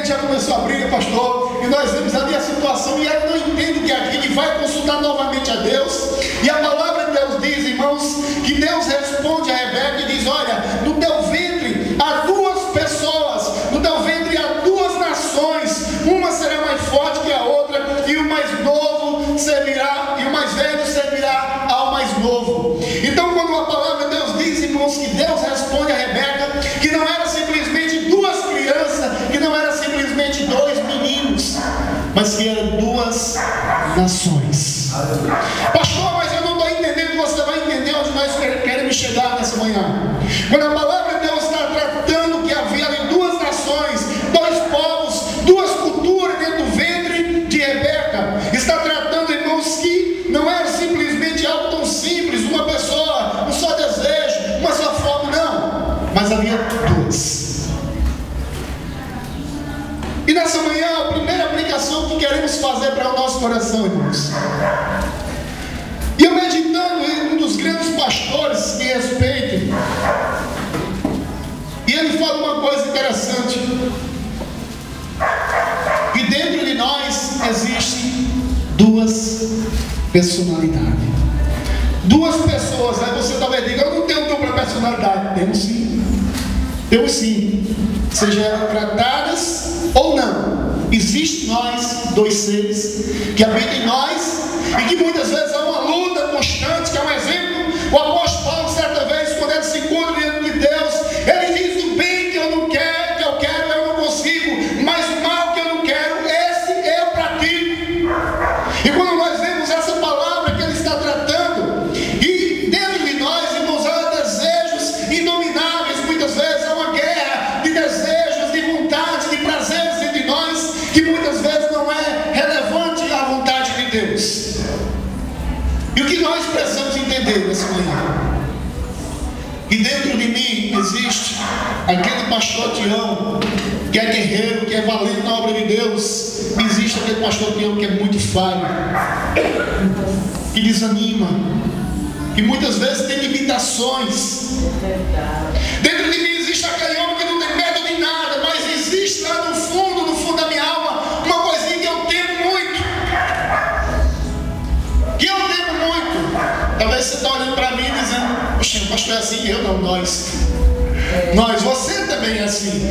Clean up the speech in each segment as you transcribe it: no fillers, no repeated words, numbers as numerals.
já começou a briga, pastor, e nós vemos ali a situação, e ela não entende o que é aquilo, e vai consultar novamente a Deus, e a palavra de Deus diz, irmãos, que Deus responde a Rebeca e diz: olha, no teu ventre há duas pessoas, no teu ventre há duas nações, uma será mais forte que a outra, e o mais novo servirá, e o mais velho servirá ao mais novo. Então, quando a palavra de Deus diz, irmãos, que Deus responde a Rebeca, que não era simplesmente duas crianças, que não era simplesmente dois meninos, mas que eram duas nações. Pastor, mas eu não estou entendendo. Você vai entender onde nós queremos chegar nessa manhã. Quando a palavra de Deus está tratando que havia ali duas nações, dois povos, duas culturas dentro do ventre de Rebeca, está tratando, irmãos, que não era simplesmente algo tão simples, uma pessoa, um só desejo, uma só fome, não, mas havia duas. E nessa manhã, a primeira aplicação que queremos fazer para o nosso coração, irmãos, e eu meditando em um dos grandes pastores que respeito, e ele fala uma coisa interessante, que dentro de nós existem duas personalidades, duas pessoas. Aí você talvez diga: eu não tenho dupla personalidade. Temos sim, sejam tratadas ou não. Existe nós, dois seres que habitam em nós, e que muitas vezes há uma luta constante, que é um exemplo. O apóstolo Paulo, certa vez, quando ele se encontra diante de Deus, ele diz: o bem que eu quero, eu não consigo, mas o mal que eu não quero, esse eu pratico. E quando nós vemos essa palavra que ele está tratando, e dentro de nós, irmãos, há desejos inomináveis, muitas vezes há uma guerra de desejos, de vontade, de prazeres entre nós, que muitas vezes não é relevante à vontade de Deus. E o que nós precisamos entender nessa manhã? Que dentro de mim existe aquele pastor Tião, que é guerreiro, que é valente na obra de Deus. E existe aquele pastor Tião que é muito falho, que desanima, que muitas vezes tem limitações. Dentro de mim existe aquele homem que não tem medo de nada, mas existe lá no fundo da minha alma, uma coisinha que eu temo muito. Talvez você está olhando para mim e dizendo: poxa, o pastor é assim. Eu não, nós, você também é assim.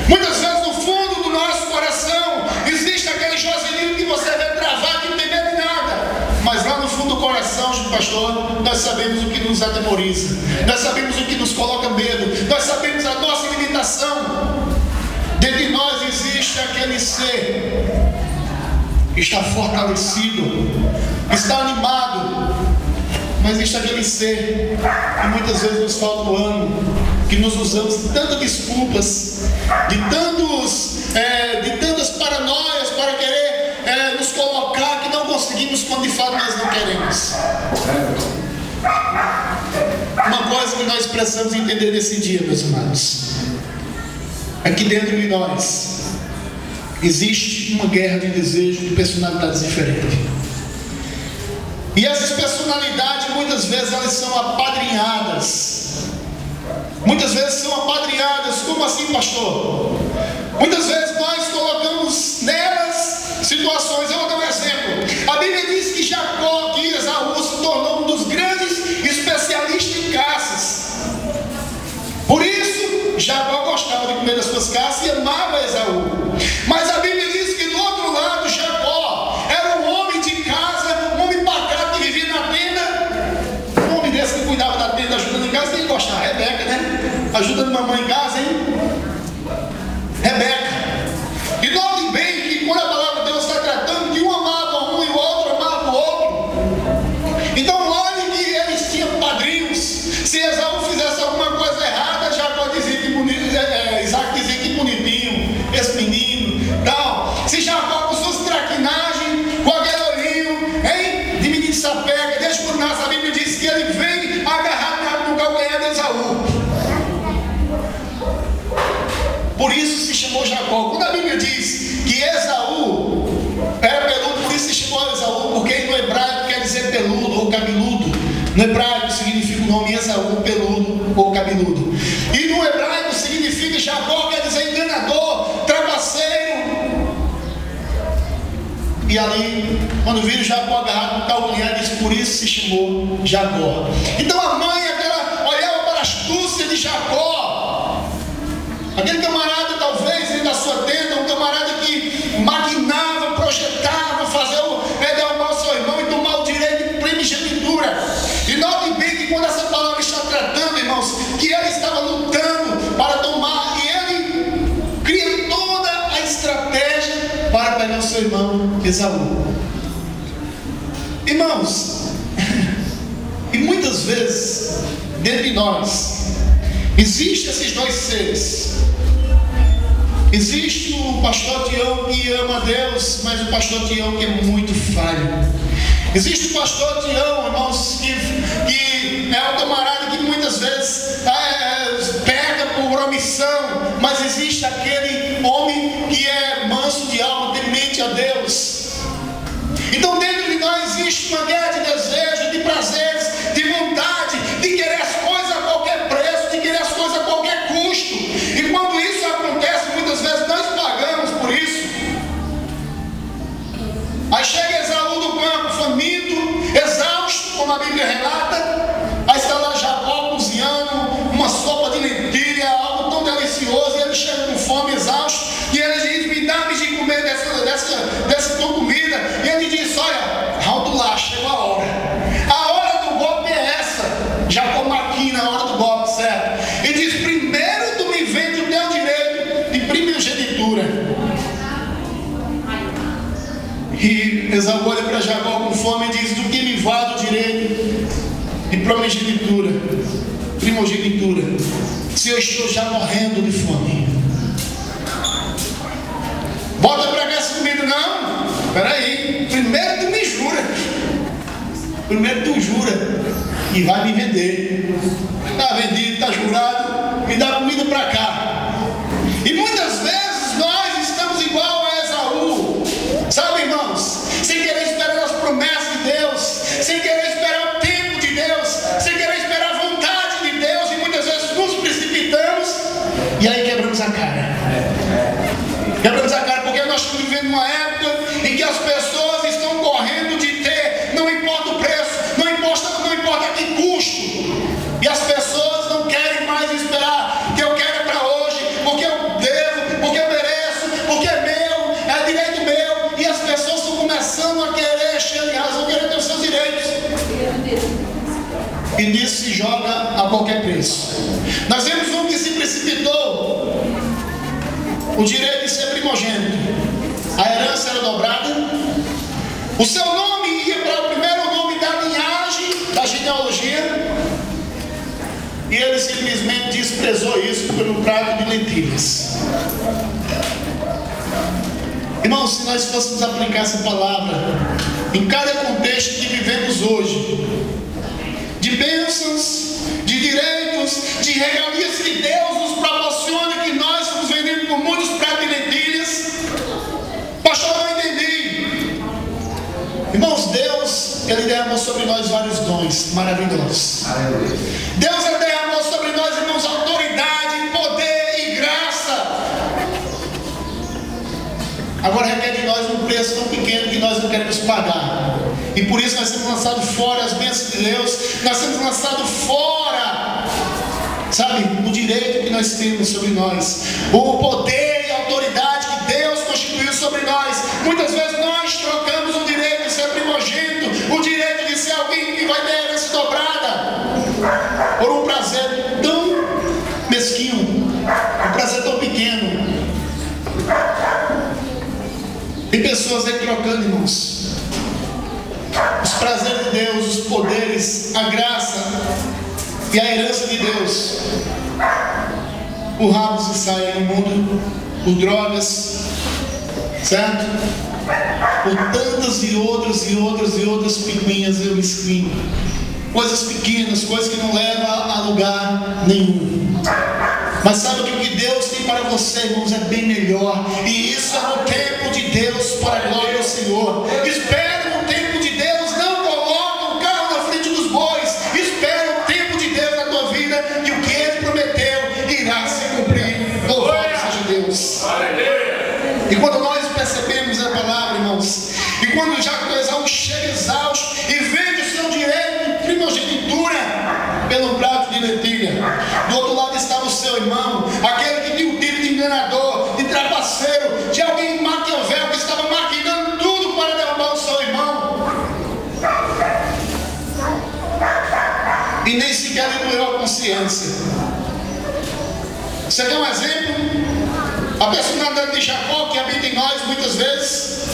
Muitas vezes no fundo do nosso coração existe aquele Joselino que você vê travado, que não tem medo de nada, mas lá no fundo do coração, pastor, nós sabemos o que nos atemoriza, nós sabemos o que nos coloca medo, nós sabemos a nossa limitação. Dentro de nós existe aquele ser que está fortalecido, está animado, mas existe aquele ser que muitas vezes nos falta o ânimo, que nos usamos de tantas desculpas, de tantas paranoias para querer nos colocar, que não conseguimos quando de fato nós não queremos. Uma coisa que nós precisamos entender nesse dia, meus amados, é que dentro de nós existe uma guerra de desejo, de personalidades diferentes. E essas personalidades, muitas vezes, elas são apadrinhadas. Muitas vezes são apadrinhadas. Como assim, pastor? Muitas vezes nós colocamos nelas situações. Eu vou dar um exemplo. A Bíblia diz que Jacó, que Esaú se tornou um dos grandes especialistas em caças. Por isso, Jacó gostava de comer das suas caças e amava Esaú. Mas a Bíblia diz que do outro lado, Jacó era um homem de casa, um homem pacato que vivia na tenda. Um homem desse que cuidava da tenda, ajudando em casa, tem que gostar. Rebeca, né? Ajudando mamãe em casa, hein? Rebeca. E note bem que quando a palavra de Deus está tratando que um amava um e o outro amava o outro. Então olhe que eles tinham padrinhos. Se Esaú fizesse alguma coisa errada, Jacó dizia que bonito, Isaac dizia que bonitinho, esse menino, tal. Se Jacó com suas traquinagens, com aquele olhinho, hein, de menino sapega, desde quando nasce, a Bíblia diz que ele vem agarrado no calcanhar de Esaú. Por isso se chamou Jacó. Quando a Bíblia diz que Esaú era peludo, por isso se chamou Esaú, porque no hebraico quer dizer peludo ou cabeludo. No hebraico significa o nome Esaú, peludo ou cabeludo. E no hebraico significa Jacó, quer dizer enganador, trapaceiro. E ali, quando viram Jacó agarrado no calcanhar, disse: por isso se chamou Jacó. Então a mãe, olhava para a astúcia de Jacó. Aquele camarada, talvez, dentro da sua tenda, um camarada que maquinava, projetava, fazer derrubar o seu irmão e tomar o direito de primogenitura. E notem bem que quando essa palavra está tratando, irmãos, que ele estava lutando para tomar, e ele cria toda a estratégia para pegar o seu irmão Esaú. Irmãos, e muitas vezes, dentro de nós, existem esses dois seres. Existe o pastor Tião que ama a Deus, mas o pastor Tião que é muito falho. Existe o pastor Tião, irmãos, que é um camarada que muitas vezes peca por omissão, mas existe aquele homem que é manso de alma, temente a Deus. Então dentro de nós existe uma guerra de desejo, de prazeres, de vontade, de querer as coisas a qualquer preço, de querer as coisas a qualquer custo. E quando isso acontece, muitas vezes nós pagamos por isso. Aí chega Esaú do campo, faminto, exausto, como a Bíblia relata. Aí está lá Jacó cozinhando uma sopa de lentilha, algo tão delicioso. E ele chega com fome, exausto, e ele diz: me dá-me de comer dessa tua comida. E ele diz: olha, Raul lá, chegou a hora. A hora do golpe é essa. Jacó maquina a hora do golpe, certo? E diz: primeiro tu me vende o teu direito de primogenitura. E Esaú olha para Jacó com fome e diz: do que me vale o direito de primogenitura, se eu estou já morrendo de fome? Bota para cá essa comida. Não, peraí, primeiro tu me jura. Primeiro tu jura e vai me vender. Está vendido, está jurado, me dá comida para cá. E muitas vezes nós estamos igual a Esaú, sabe, irmãos? Sem querer esperar as promessas de Deus, sem querer esperar o tempo de Deus, sem querer esperar a vontade de Deus, e muitas vezes nos precipitamos e aí quebramos a cara. Quebramos a cara porque nós estamos vivendo uma época em que as pessoas estão correndo de ter, não importa o preço, não importa a que custo. E as pessoas não querem mais esperar, que eu quero para hoje, porque eu devo, porque eu mereço, porque é meu, é direito meu. E as pessoas estão começando a querer, cheio de razão, querer ter os seus direitos. E nisso se joga a qualquer preço. Nós vemos um que se precipitou, o direito de ser primogênito. A herança era dobrada. O seu nome ia para o primeiro nome da linhagem, da genealogia. E ele simplesmente desprezou isso pelo prato de lentilhas. Irmãos, se nós fôssemos aplicar essa palavra em cada contexto que vivemos hoje, de bênçãos, de direitos, de regalias que Deus nos proporciona, que nós estamos vendendo por muitos pratos de lentilhas. Pastor, não entendi. Irmãos, Deus, Ele derramou sobre nós vários dons maravilhosos. Deus, Ele derramou sobre nós, irmãos, autoridade, poder e graça. Agora requer de nós um preço tão pequeno que nós não queremos pagar. E por isso nós temos lançado fora as bênçãos de Deus. Nós temos lançado fora, sabe, o direito que nós temos sobre nós, o poder e a autoridade que Deus constituiu sobre nós. Muitas vezes nós trocamos o direito de ser primogênito, o direito de ser alguém que vai ter herança dobrada, por um prazer tão mesquinho, um prazer tão pequeno. Tem pessoas aí trocando, irmãos, os prazeres de Deus, os poderes, a graça e a herança de Deus, por rabos que saem no mundo, por drogas, certo? Por tantas e outras picuinhas e mesquinhas, coisas pequenas, coisas que não levam a lugar nenhum. Mas sabe que o que Deus tem para você, irmãos, é bem melhor. E isso é no tempo de Deus, para a glória do Senhor. Espera no tempo de Deus, não coloca o carro na frente dos bois. Espera o tempo de Deus na tua vida, e o que Ele prometeu irá se cumprir. Louvado seja Deus. E quando nós percebemos a palavra, irmãos, quando Esaú chega exausto e vende o seu direito de primogenitura pelo prato de lentilha. Do outro lado estava o seu irmão, aquele que tinha o tipo de enganador, de trapaceiro, de alguém maquiavel que estava maquinando tudo para derrubar o seu irmão. E nem sequer lhe doeu a consciência. Você quer um exemplo? A personalidade de Jacó que habita em nós muitas vezes.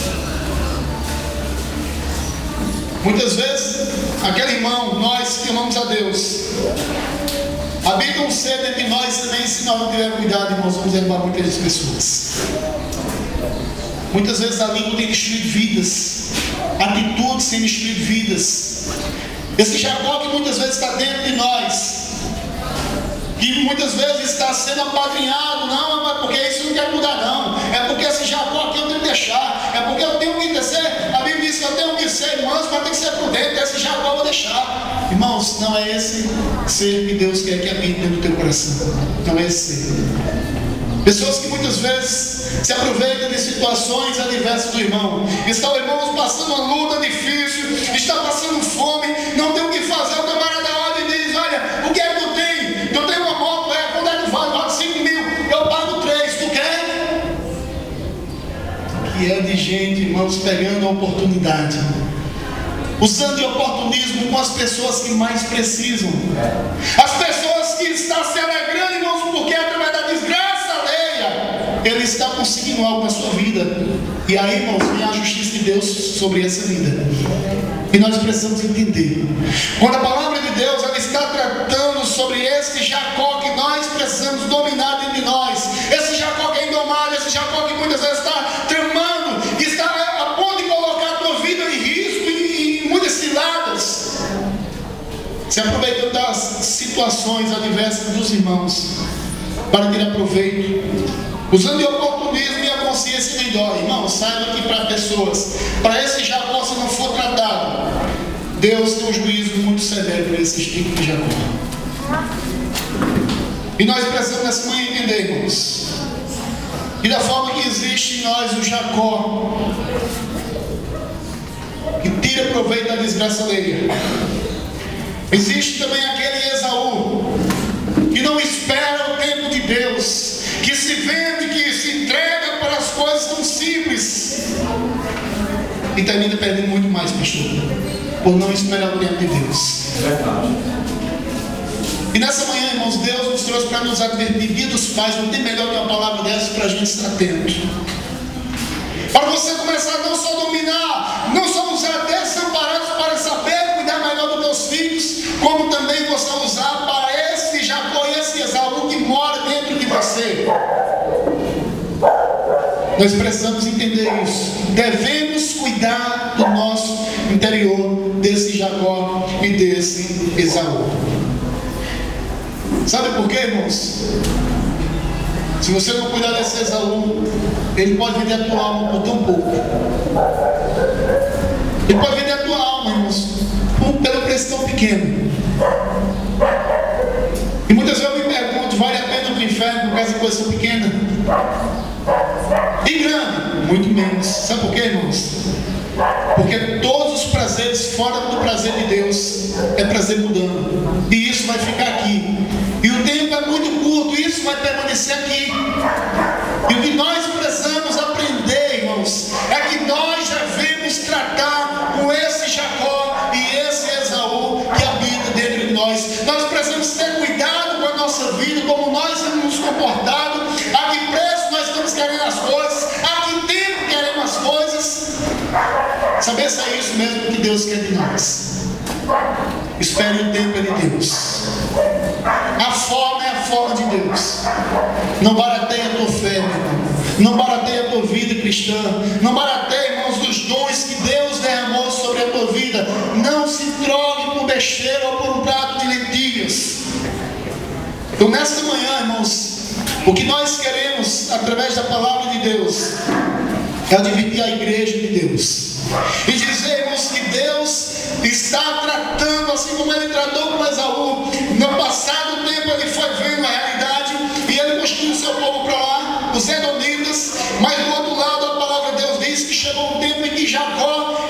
Muitas vezes, aquele irmão, nós que amamos a Deus, habita um ser dentro de nós também. Se nós não tivermos cuidado, irmãos, vamos levar muitas pessoas. Muitas vezes a língua tem destruído vidas, atitudes têm destruído vidas. Esse Jacó que muitas vezes está dentro de nós, que muitas vezes está sendo apadrinhado, não, mas porque isso não quer mudar, não. É porque esse Jacó aqui eu tenho que deixar, é porque eu tenho que ser, a Bíblia diz que eu tenho que ser manso, mas tem que ser prudente, esse Jacó eu vou deixar. Irmãos, não é esse ser que Deus quer que habite dentro do teu coração. Não é esse ser. Pessoas que muitas vezes se aproveitam de situações adversas do irmão. Está o irmão passando uma luta difícil, está passando fome, não tem o que fazer, o camarada olha e diz: olha, o que é que tu tem? Tu tem uma moto, quando é que vale? Vale 5 mil, eu pago 3, tu quer? Que é de gente, irmãos, pegando a oportunidade, usando de oportunismo com as pessoas que mais precisam. As pessoas que estão se alegrando, irmãos, porque através da desgraça alheia, ele está conseguindo algo na sua vida. E aí, irmãos, vem a justiça de Deus sobre essa vida. E nós precisamos entender. Quando a palavra de Deus ela está tratando sobre esse Jacó que nós precisamos dominar dentro de nós. Esse Jacó que é indomável, esse Jacó que muitas vezes está tramando, que está a ponto de colocar a tua vida em risco em muitas ciladas, se aproveitando das situações adversas dos irmãos para tirar proveito, usando de oportunismo e a consciência nem dói. Irmão, saiba que para pessoas, para esse Jacó, se não for tratado, Deus tem um juízo muito severo para esse tipo de Jacó. E nós precisamos nessa manhã entender, irmãos, que da forma que existe em nós o Jacó, que tira proveito da desgraça alheia, existe também aquele Esaú, que não espera o tempo de Deus, que se vende, que se entrega para as coisas tão simples, e termina perdendo muito mais, pastor, por não esperar o tempo de Deus. E nessa manhã, irmãos, Deus nos trouxe para nos advertir. Dia dos pais, não tem melhor que uma palavra dessa para a gente estar atento, para você começar a não só dominar, não só usar desamparados para saber cuidar melhor dos teus filhos, como também você usar para esse Jacó e esse Esaú que mora dentro de você. Nós precisamos entender isso. Devemos cuidar do nosso interior, desse Jacó e desse Esaú. Sabe por quê, irmãos? Se você não cuidar desse Esaú, ele pode vender a tua alma por tão pouco. Ele pode vender a tua alma, irmãos, pelo preço tão pequeno. E muitas vezes eu me pergunto: vale a pena ir para o inferno por causa de coisa tão pequena? E grande? Muito menos. Sabe por quê, irmãos? Porque todos os prazeres fora do prazer de Deus é prazer mudando. E isso vai ficar aqui. E o tempo é muito curto, e isso vai permanecer aqui. E o que nós precisamos aprender, irmãos, é que nós devemos tratar com esse Jacó e esse Esaú que habita dentro de nós. Nós precisamos ter cuidado com a nossa vida, como nós temos nos comportado, a que preço nós estamos querendo as coisas, a que tempo queremos as coisas. Saber se é isso mesmo que Deus quer de nós. Espere o tempo de Deus. A forma é a forma de Deus. Não barateia a tua fé, meu irmão. Não barateia a tua vida cristã. Não barateia, irmãos, dos dons que Deus derramou sobre a tua vida. Não se troque por besteira ou por um prato de lentilhas. Então, nesta manhã, irmãos, o que nós queremos, através da palavra de Deus, é advertir a igreja de Deus e dizer, irmãos, que Deus está tratando, assim como ele tratou com Esaú. No passado tempo ele foi vendo a realidade e ele construiu o seu povo para lá, os edomitas. Mas do outro lado a palavra de Deus diz que chegou um tempo em que Jacó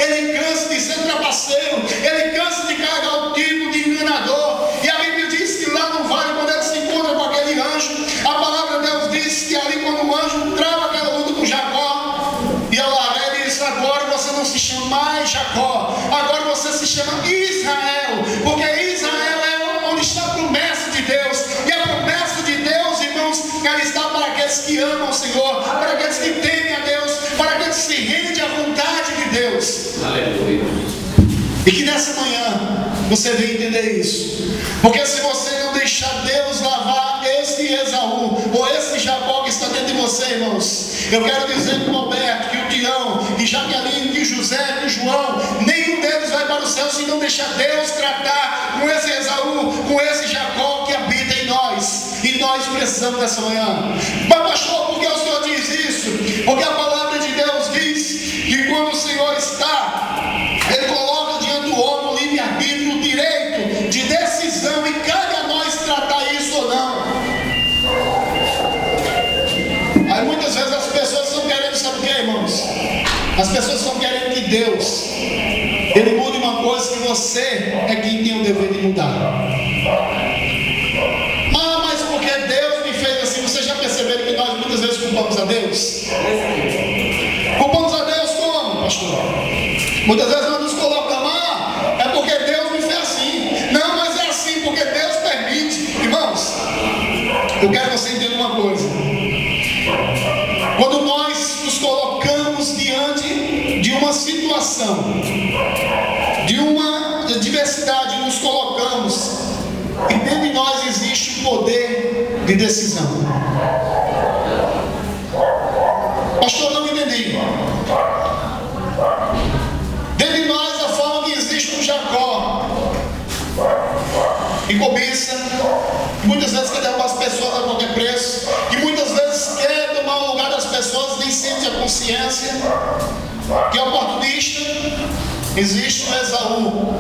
não se chama mais Jacó, agora você se chama Israel, porque Israel é onde está a promessa de Deus, e a promessa de Deus, irmãos, ela está para aqueles que amam o Senhor, para aqueles que temem a Deus, para aqueles que se rendem à vontade de Deus. Aleluia. E que nessa manhã você venha entender isso, porque se você não deixar Deus lavar esse Esaú, ou esse Jacó que está dentro de você, irmãos, eu quero dizer que o Alberto, que o Tião, que Jaqueline, que José, que João, nenhum deles vai para o céu se não deixar Deus tratar com esse Esaú, com esse Jacó que habita em nós. E nós precisamos dessa manhã. Mas pastor, por que o Senhor diz isso? Porque a palavra de Deus diz que quando o Senhor está, Ele coloca diante do homem o livre-arbítrio, o direito de decisão, e cabe a nós tratar isso ou não. Aí muitas vezes as pessoas estão querendo, sabe o que, irmãos? As pessoas estão querendo que Deus, Ele mude uma coisa que você é quem tem o dever de mudar. Ah, mas porque Deus me fez assim? Vocês já perceberam que nós muitas vezes culpamos a Deus? Culpamos a Deus como, pastor? Muitas vezes nós nos colocamos, é porque Deus me fez assim. Não, mas é assim porque Deus permite. Irmãos, eu quero que você entenda uma coisa. Quando nós nos colocamos diante de uma situação, de uma diversidade, nos colocamos, e dentro de nós existe o poder de decisão. Pastor, não entendi. Dentro de nós, a forma que existe um Jacó, que cobiça, que muitas vezes quer derrubar as pessoas a qualquer preço, que muitas vezes quer tomar o lugar das pessoas, nem sente a consciência, que é oportunista. Existe o Esaú,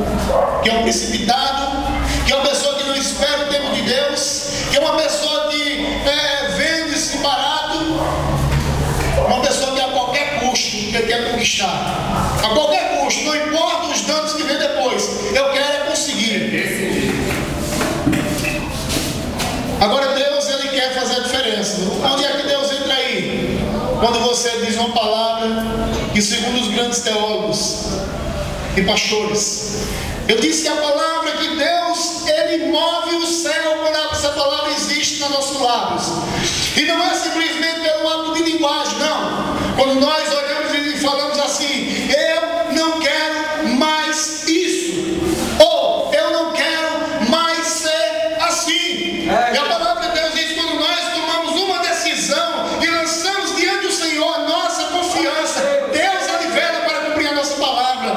que é um precipitado, que é uma pessoa que não espera o tempo de Deus, que é uma pessoa que vende-se barato, uma pessoa que a qualquer custo ele quer conquistar, a qualquer custo, não importa os danos que vem depois, eu quero é conseguir. Agora Deus, Ele quer fazer a diferença. Onde é que Deus entra aí? Quando você diz uma palavra que, segundo os grandes teólogos e pastores, eu disse que a palavra que Deus, Ele move o céu quando essa palavra existe nos nossos lábios. E não é simplesmente pelo ato de linguagem, não. Quando nós olhamos e falamos assim, eu não quero mais isso, ou eu não quero mais ser assim. E a palavra de Deus diz, quando nós tomamos uma decisão e lançamos diante do Senhor a nossa confiança, Deus Ele vela para cumprir a nossa palavra.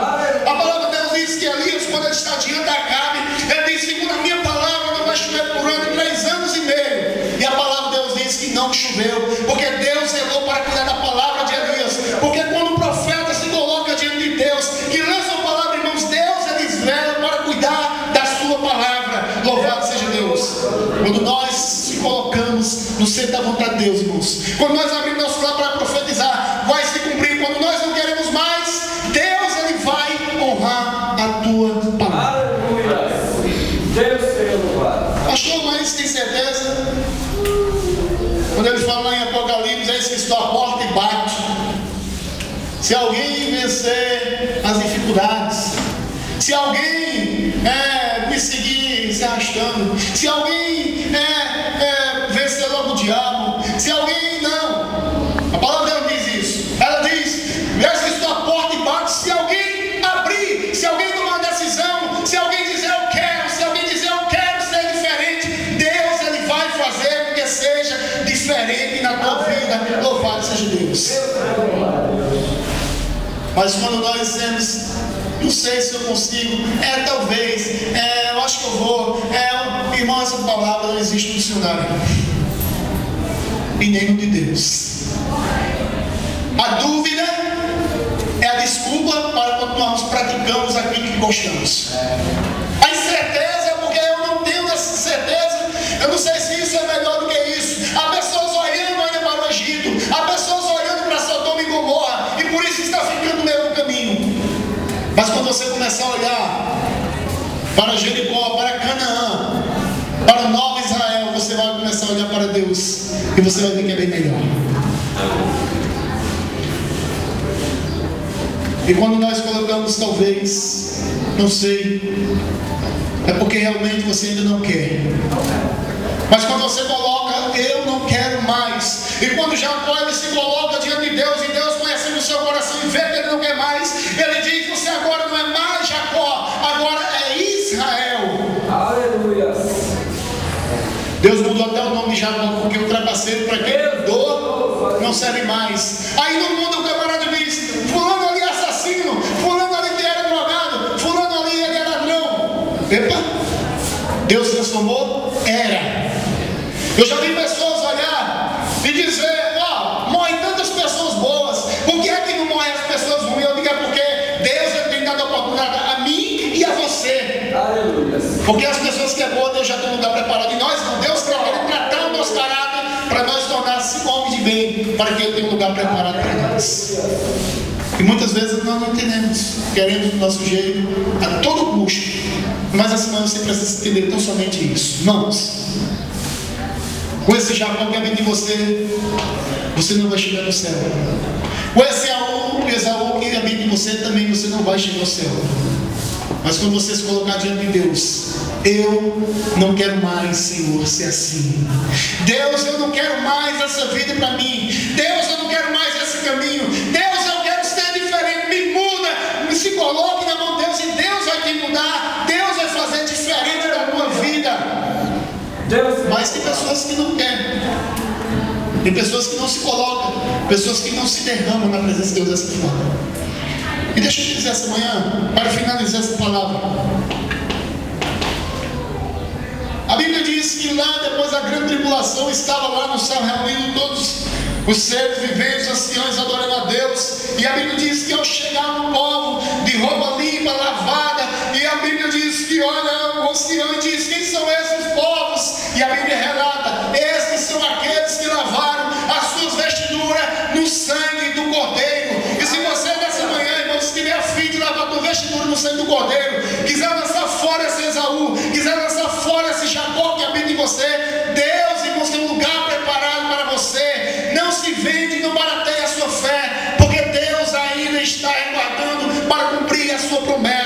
A palavra de Deus diz que Elias, quando ele está diante da Acabe, ele diz, segundo a minha palavra, não vai chover por ano de 3 anos e meio. E a palavra de Deus diz que não choveu, porque Deus zelou para cuidar da palavra de Elias. Porque quando o profeta se coloca diante de Deus, que lança a palavra, irmãos, Deus Ele vela para cuidar da sua palavra. Louvado seja Deus. Quando nós se colocamos no centro da vontade de Deus, irmãos, quando nós abrimos nosso lar para profetizar, vai se cumprir. Quando nós não queremos mais, Deus Ele vai honrar a tua palavra. Aleluia. Deus seja louvado. Pastor, mas tem certeza? Quando ele fala lá em Apocalipse, é escrito a porta e bate. Se alguém vencer as dificuldades, se alguém me seguir se arrastando, se alguém vencer logo o diabo, se alguém não, a palavra dela diz isso. Ela diz, é escrito a porta e bate. Se alguém abrir, se alguém tomar uma decisão, se alguém dizer eu quero, se alguém dizer eu quero ser diferente, Deus Ele vai fazer com que seja diferente na tua vida. Louvado seja Deus. Mas quando nós dizemos, não sei se eu consigo, talvez, eu acho que eu vou, irmão, essa palavra não existe no dicionário e nem no de Deus. A dúvida é a desculpa para continuarmos praticando aquilo que gostamos. A incerteza é porque eu não tenho essa certeza, eu não sei se isso é melhor do que isso. Há pessoas olhando ainda para o Egito, há pessoas olhando para Sodoma e Gomorra, e por isso está ficando no meio do caminho. Mas quando você começar a olhar para Jericó, para Canaã, para Nova Israel, você vai começar a olhar para Deus e você vai ver que é bem melhor. E quando nós colocamos talvez, não sei, é porque realmente você ainda não quer. Mas quando você coloca, eu não quero mais. E quando Jacó ele se coloca diante de Deus, e Deus conhecendo o seu coração e vê que ele não quer mais, ele diz: você agora não é mais Jacó, agora é Israel. Aleluia. Deus mudou até o nome de Jacó, porque o trapaceiro, para quem mudou, não serve mais. Aí no mundo o camarada diz: fulano ali é assassino, fulano ali era drogado, fulano ali ele é ladrão. Epa, Deus transformou? Era. Eu já vi pessoas olhar e dizer: ó, morrem tantas pessoas boas, por que é que não morrem as pessoas ruins? Eu digo: é porque Deus tem dado a oportunidade a mim e a você. Aleluia. Porque as pessoas que é boa, Deus já tem um lugar preparado em nós, não. Deus quer tratar o nosso caráter para nós tornar-se homens de bem, para que Ele tenha um lugar preparado para nós. E muitas vezes nós não entendemos, queremos do nosso jeito, a todo custo. Mas essa semana você precisa entender tão somente isso. Irmãos, com esse Jacó que habita em você, você não vai chegar no céu. Com esse Esaú que habita em você, também você não vai chegar ao céu. Mas quando você se colocar diante de Deus: eu não quero mais, Senhor, ser assim. Deus, eu não quero mais essa vida para mim. Deus, eu não quero mais esse caminho. Deus, eu quero ser diferente. Me muda, se coloque na mão de Deus, e Deus vai te mudar. Deus vai fazer diferente da tua vida. Mas tem pessoas que não querem. Tem pessoas que não se colocam. Pessoas que não se derramam na presença de Deus dessa forma. E deixa eu te dizer essa manhã, para finalizar essa palavra. A Bíblia diz que lá, depois da grande tribulação, estava lá no céu reunido todos os seres viventes, anciãos, adorando a Deus. E a Bíblia diz que ao chegar um povo de roupa limpa, lavada, e a Bíblia diz que olha o ancião e diz: quem são esses povos? E a Bíblia relata: esses são aqueles que lavaram as suas vestiduras no sangue do Cordeiro. E se você nessa manhã, irmão, se tiver a fim de lavar a tua vestidura no sangue do Cordeiro, quiser lançar fora esse Esaú, quiser lançar fora esse Jacó que habita em você, Deus, irmãos, tem um lugar preparado para você. Não se vende, não barateie a sua fé, porque Deus ainda está aguardando para cumprir a sua promessa.